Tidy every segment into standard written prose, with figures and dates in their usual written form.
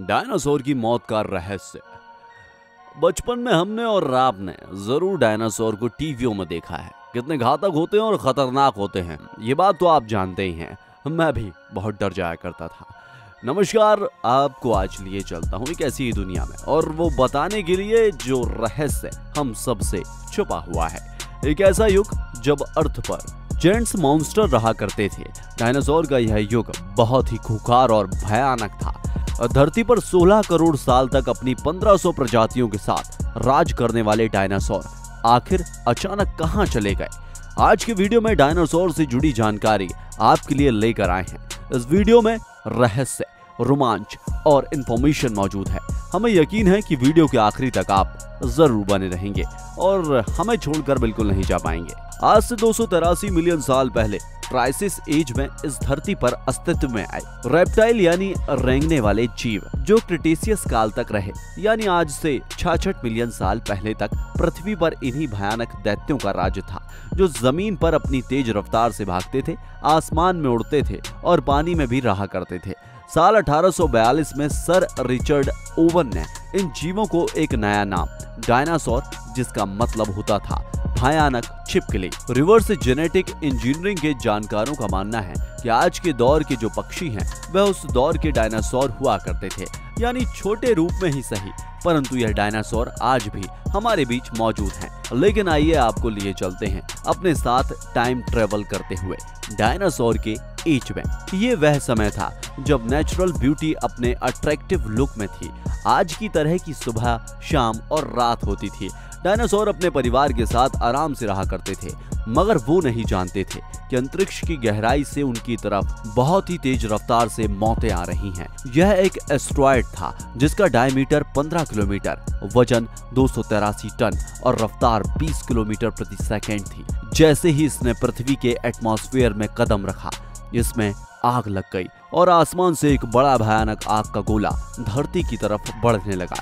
Dinosaur की मौत का रहस्य। बचपन में हमने और आपने जरूर डायनासोर को टीवियों में देखा है। कितने घातक होते हैं और खतरनाक होते हैं, ये बात तो आप जानते ही हैं। मैं भी बहुत डर जाया करता था। नमस्कार, आपको आज लिए चलता हूँ एक ऐसी ही दुनिया में, और वो बताने के लिए जो रहस्य हम सबसे छुपा हुआ है। एक ऐसा युग जब अर्थ पर जेंट्स मॉन्स्टर रहा करते थे। डायनासोर का यह युग बहुत ही खूंखार और भयानक था। धरती पर 16 करोड़ साल तक अपनी 1500 प्रजातियों के साथ राज करने वाले डायनासोर आखिर अचानक कहां चले गए? आज के वीडियो में डायनासोर से जुड़ी जानकारी आपके लिए लेकर आए हैं। इस वीडियो में रहस्य, रोमांच और इंफॉर्मेशन मौजूद है। हमें यकीन है कि वीडियो के आखिरी तक आप जरूर बने रहेंगे और हमें छोड़कर बिल्कुल नहीं जा पाएंगे। आज से 283 मिलियन साल पहले ट्राइसिस एज में इस धरती पर अस्तित्व में आए रेप्टाइल यानी रेंगने वाले जीव, जो क्रिटेशियस काल तक रहे, यानी आज से 66 मिलियन साल पहले तक पृथ्वी पर इन्हीं भयानक दैत्यों का राज्य था, जो जमीन पर अपनी तेज रफ्तार से भागते थे, आसमान में उड़ते थे और पानी में भी रहा करते थे। साल 1842 में सर रिचर्ड ओवन ने इन जीवों को एक नया नाम डायनासोर, जिसका मतलब होता था भयानक छिपकली। रिवर्स जेनेटिक इंजीनियरिंग के जानकारों का मानना है कि आज के दौर के जो पक्षी हैं वह उस दौर के डायनासोर हुआ करते थे, यानी छोटे रूप में ही सही, परंतु यह डायनासोर आज भी हमारे बीच मौजूद हैं। लेकिन आइए आपको लिए चलते हैं अपने साथ टाइम ट्रेवल करते हुए डायनासोर के एज में। ये वह समय था जब नेचुरल ब्यूटी अपने अट्रैक्टिव लुक में थी। आज की तरह की सुबह, शाम और रात होती थी। डायनासोर अपने परिवार के साथ आराम से रहा करते थे, मगर वो नहीं जानते थे कि अंतरिक्ष की गहराई से उनकी तरफ बहुत ही तेज रफ्तार से मौतें आ रही हैं। यह एक एस्ट्रॉयड था जिसका डायमीटर 15 किलोमीटर, वजन 283 टन और रफ्तार 20 किलोमीटर प्रति सेकंड थी। जैसे ही इसने पृथ्वी के एटमॉस्फेयर में कदम रखा, इसमें आग लग गई और आसमान से एक बड़ा भयानक आग का गोला धरती की तरफ बढ़ने लगा।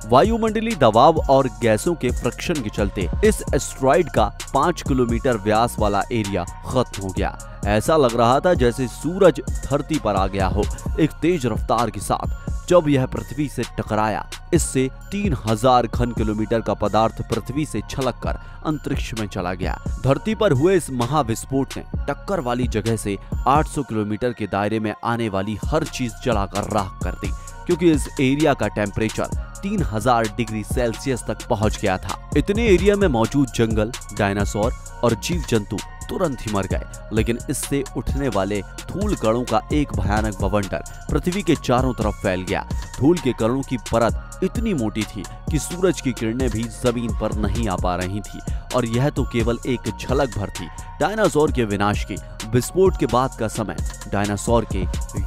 वायुमंडलीय दबाव और गैसों के फ्रिक्शन के चलते इस एस्ट्रॉयड का 5 किलोमीटर व्यास वाला एरिया खत्म हो गया। ऐसा लग रहा था जैसे सूरज धरती पर आ गया हो। एक तेज रफ्तार के साथ जब यह पृथ्वी से टकराया, इससे 3000 घन किलोमीटर का पदार्थ पृथ्वी से छलककर अंतरिक्ष में चला गया। धरती पर हुए इस महाविस्फोट ने टक्कर वाली जगह से 800 किलोमीटर के दायरे में आने वाली हर चीज जलाकर राख कर दी, क्योंकि इस एरिया का टेम्परेचर 3000 डिग्री सेल्सियस तक पहुंच गया था। इतने एरिया में मौजूद जंगल, डायनासोर और जीव जंतु तुरंत ही मर गए। लेकिन इससे उठने वाले धूल कणों का एक भयानक बवंडर पृथ्वी के चारों तरफ फैल गया। धूल के कणों की परत इतनी मोटी थी कि सूरज की किरणें भी जमीन पर नहीं आ पा रही थी, और यह तो केवल एक झलक भर थी डायनासोर के विनाश की। विस्फोट के बाद का समय डायनासोर के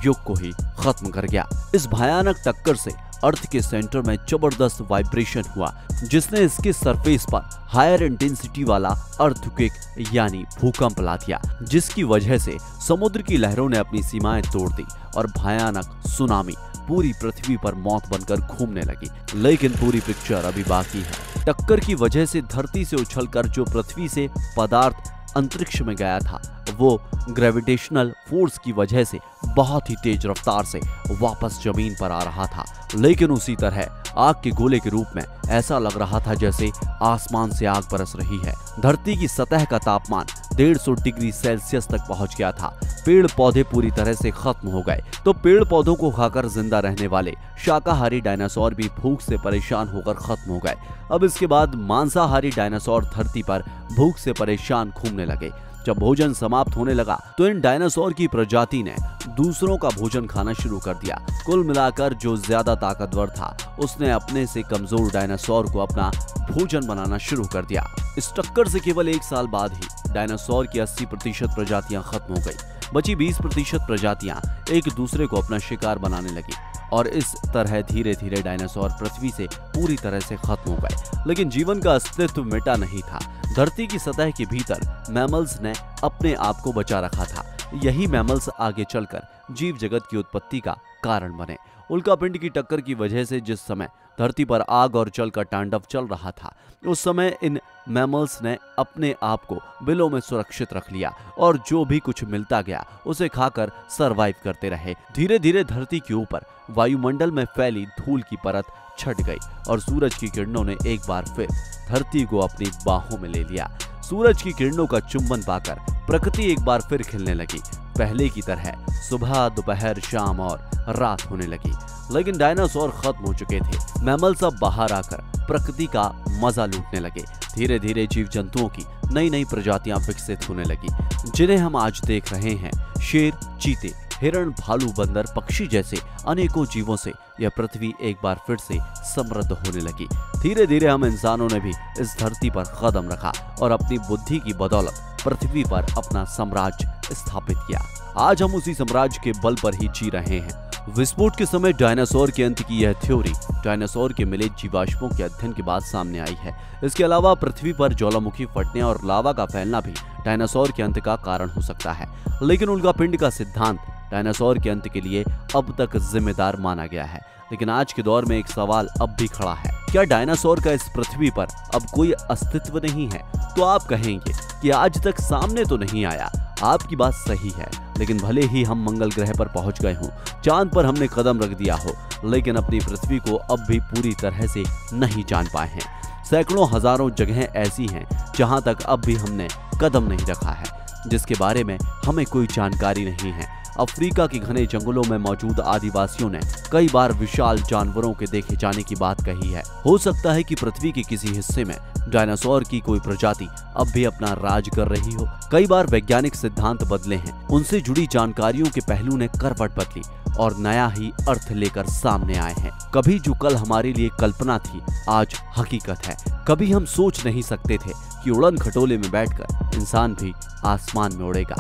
युग को ही खत्म कर गया। इस भयानक टक्कर से अर्थ के सेंटर में जबरदस्त वाइब्रेशन हुआ, जिसने इसके सरफेस पर हायर इंटेंसिटी वाला अर्थक्वेक यानी भूकंप ला दिया, जिसकी वजह से समुद्र की लहरों ने अपनी सीमाएं तोड़ दी और भयानक सुनामी पूरी पृथ्वी पर मौत बनकर घूमने लगी। लेकिन पूरी पिक्चर अभी बाकी है। टक्कर की वजह से धरती से उछलकर जो पृथ्वी से पदार्थ अंतरिक्ष में गया था, वो ग्रेविटेशनल फोर्स की वजह से बहुत ही तेज रफ्तार से वापस जमीन पर आ रहा था। लेकिन उसी तरह आग के गोले के रूप में ऐसा लग रहा था जैसे आसमान से आग बरस रही है। धरती की सतह का तापमान 150 डिग्री सेल्सियस तक पहुंच गया था। पेड़ पौधे पूरी तरह से खत्म हो गए, तो पेड़ पौधों को खाकर जिंदा रहने वाले शाकाहारी डायनासोर भी भूख से परेशान होकर खत्म हो गए। अब इसके बाद मांसाहारी डायनासोर धरती पर भूख से परेशान घूमने लगे। जब भोजन समाप्त होने लगा तो इन डायनासोर की प्रजाति ने दूसरों का भोजन खाना शुरू कर दिया। कुल मिलाकर जो ज्यादा ताकतवर था, उसने अपने से कमजोर डायनासोर को अपना भोजन बनाना शुरू कर दिया। इस टक्कर से केवल 1 साल बाद ही डायनासोर की 80% प्रजातियां खत्म हो गई। बची 20% प्रजातियां एक दूसरे को अपना शिकार बनाने लगी, और इस तरह धीरे धीरे डायनासोर पृथ्वी से पूरी तरह से खत्म हो गए। लेकिन जीवन का अस्तित्व मिटा नहीं था। धरती की सतह के भीतर मैमल्स ने अपने आप को बचा रखा था। यही मैमल्स आगे चलकर जीव जगत की उत्पत्ति का कारण बने। उल्कापिंड की टक्कर की वजह से जिस समय धरती पर आग और जल का तांडव चल रहा था, उस समय इन मैमल्स ने अपने आप को बिलों में सुरक्षित रख लिया और जो भी कुछ मिलता गया उसे खाकर सरवाइव करते रहे। धीरे धीरे धरती के ऊपर वायुमंडल में फैली धूल की परत छट गई और सूरज की किरणों ने एक बार फिर धरती को अपनी बाहों में ले लिया। सूरज की किरणों का चुंबन पाकर प्रकृति एक बार फिर खिलने लगी। पहले की तरह सुबह, दोपहर, शाम और रात होने लगी। लेकिन डायनासोर खत्म हो चुके थे। मैमल्स अब बाहर आकर प्रकृति का मजा लूटने लगे। धीरे धीरे जीव जंतुओं की नई नई प्रजातियां विकसित होने लगी, जिन्हें हम आज देख रहे हैं। शेर, चीते, हिरण, भालू, बंदर, पक्षी जैसे अनेकों जीवों से यह पृथ्वी एक बार फिर से समृद्ध होने लगी। धीरे धीरे हम इंसानों ने भी इस धरती पर कदम रखा और अपनी बुद्धि की बदौलत पृथ्वी पर अपना साम्राज्य स्थापित किया। आज हम उसी साम्राज्य के बल पर ही जी रहे हैं। विस्फोट के समय डायनासोर के अंत की यह थ्योरी डायनासोर के मिले जीवाश्मों के अध्ययन के बाद सामने आई है। इसके अलावा पृथ्वी पर ज्वालामुखी फटने और लावा का फैलना भी डायनासोर के अंत का कारण हो सकता है। लेकिन उल्कापिंड का सिद्धांत डायनासोर के अंत के लिए अब तक जिम्मेदार माना गया है। लेकिन आज के दौर में एक सवाल अब भी खड़ा है, क्या डायनासोर का इस पृथ्वी पर अब कोई अस्तित्व नहीं है? तो आप कहेंगे कि आज तक सामने तो नहीं आया। आपकी बात सही है, लेकिन भले ही हम मंगल ग्रह पर पहुंच गए हों, चांद पर हमने कदम रख दिया हो, लेकिन अपनी पृथ्वी को अब भी पूरी तरह से नहीं जान पाए हैं। सैकड़ों हजारों जगहें ऐसी हैं जहां तक अब भी हमने कदम नहीं रखा है, जिसके बारे में हमें कोई जानकारी नहीं है। अफ्रीका के घने जंगलों में मौजूद आदिवासियों ने कई बार विशाल जानवरों के देखे जाने की बात कही है। हो सकता है कि पृथ्वी के किसी हिस्से में डायनासोर की कोई प्रजाति अब भी अपना राज कर रही हो। कई बार वैज्ञानिक सिद्धांत बदले हैं, उनसे जुड़ी जानकारियों के पहलू ने करवट बदली और नया ही अर्थ लेकर सामने आए हैं। कभी जो कल हमारे लिए कल्पना थी, आज हकीकत है। कभी हम सोच नहीं सकते थे कि उड़न खटोले में बैठकर इंसान भी आसमान में उड़ेगा,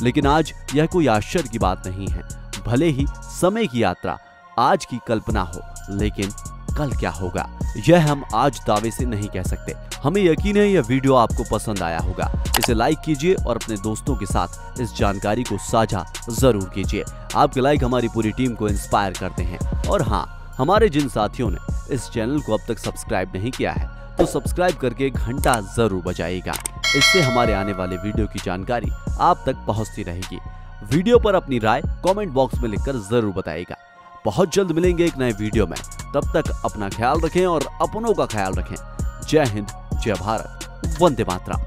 लेकिन आज यह कोई आश्चर्य की बात नहीं है। भले ही समय की यात्रा आज की कल्पना हो, लेकिन कल क्या होगा यह हम आज दावे से नहीं कह सकते। हमें यकीन है यह वीडियो आपको पसंद आया होगा। इसे लाइक कीजिए और अपने दोस्तों के साथ इस जानकारी को साझा जरूर कीजिए। आपके लाइक हमारी पूरी टीम को इंस्पायर करते हैं। और हाँ, हमारे जिन साथियों ने इस चैनल को अब तक सब्सक्राइब नहीं किया है, तो सब्सक्राइब करके घंटा जरूर बजाइएगा। इससे हमारे आने वाले वीडियो की जानकारी आप तक पहुंचती रहेगी। वीडियो पर अपनी राय कमेंट बॉक्स में लिखकर जरूर बताइएगा। बहुत जल्द मिलेंगे एक नए वीडियो में। तब तक अपना ख्याल रखें और अपनों का ख्याल रखें। जय हिंद, जय भारत, वंदे मातरम।